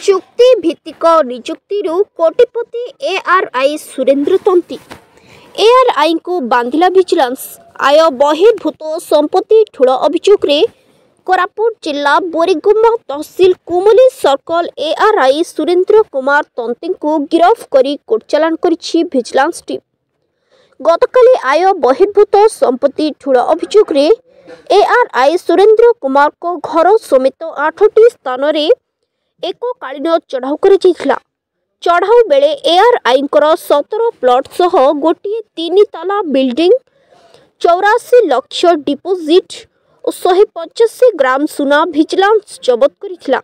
चुक्ति भित्तिक निजुक्ति कोटिपति ARY Surendra तंती ARY को बांधिला vigilance आय बहिर्भूत संपत्ति ठूल अभियोग कोरापुट जिला बोरीगुम्मा तहसिल कुमुली सर्कल एआरआई सुरेंद्र कुमार तंती को गिरफ्त करी कोर्ट चालान करिछि विजिलेंस टीम। गतकाली आय बहिर्भूत संपत्ति ठूल अभियोग एआरआई सुरेंद्र कुमार को घर समेत 8टी स्थान रे एककालीन चढ़ाऊ कर चढ़ाऊ बेले एआरआई 17 प्लॉट सह गोटे 3 ताला बिल्डिंग 84 लाख डिपोजिट और 185 ग्राम सुना विजिलेंस जबत करिथिला।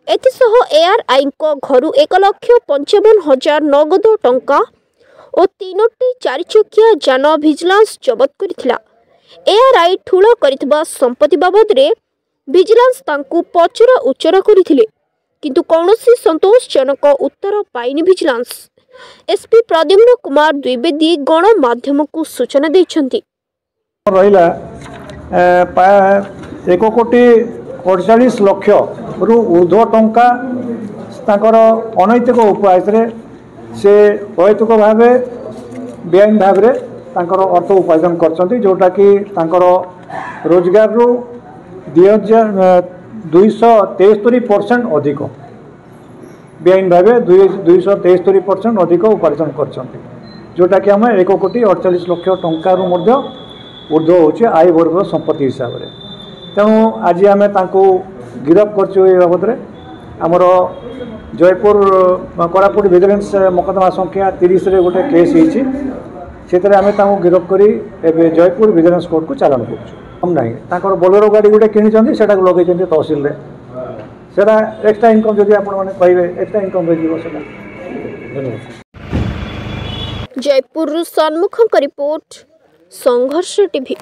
एथिसह एआरआई घर 1,55,000 नगद टंका और 3टी 4 चकिया जान विजिलेंस जबत करिथिला। एआरआई ठूल करितबा संपत्ति बाबद रे विजिलेंस तांकु पचरा उचरा करिथिले किंतु कौनसी संतोषजनक उत्तर पाइनि। विजिलेंस एसपी प्रद्युम्न कुमार द्विवेदी गणमाध्यम को सूचना देछंती। रहिला 1,48,00,000 रु ऊर्ध्व टंका तांकर अनैतिक उपाय से अहैतुक भाव बेआईन भाव तांकर अर्थ उपार्जन करछंती जोटा कि तांकर रोजगार रु 273% अधिक बेआईन भाव 273% अधिक उपार्जन करछंती जोटा कि आम 1,48,00,000 टंका रु मध्य ऊर्ध्व होची आय वर्ग संपत्ति हिसाब से। तेणु आज आम गिरफ्त करछु ए बाबद आमर जयपुर कोरापुट विजिलेंस मकदमा संख्या 30 रे गोटे केस होती से आम गिरफ्त करी एबे जयपुर विजिलेंस कोर्ट को चालान करछु। हम नहीं तांकर बोलेरो गाड़ी गोटे किनी सेटा लगे तहसिल रे सेटा एक्स्ट्रा इनकम जदि आपण माने पाइबे एक्स्ट्रा इनकम रे जीवो सेटा। जयपुर सन्मुख रिपोर्ट संघर्ष टीवी।